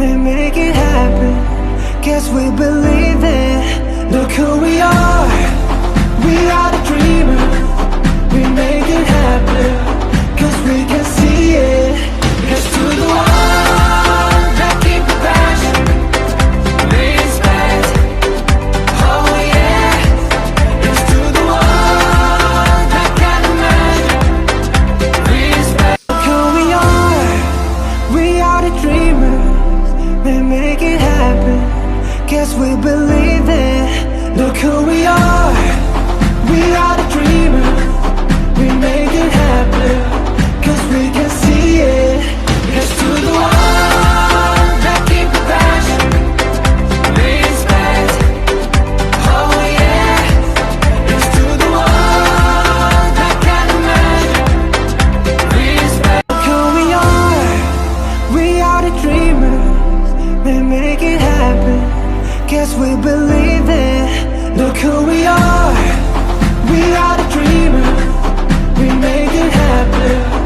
we make it happen. Guess we believe it. Look who we are. We are the dreamers. We make it happen. Cause we can see it. Here's to the one that keep the passion. Respect. Oh yeah. Here's to the one that can imagine. Respect. Look who we are. We are the dreamers. We make it happen. Guess we believe it. Look who we are. We are the dreamers. We make it happen. Cause we can see it. Here's to the one that keep the passion. Respect. Oh yeah. Here's to the one that can imagine. Respect. Look who we are. We are the dreamers. We make it happen. Guess we believe it. Look who we are. We are the dreamers. We make it happen.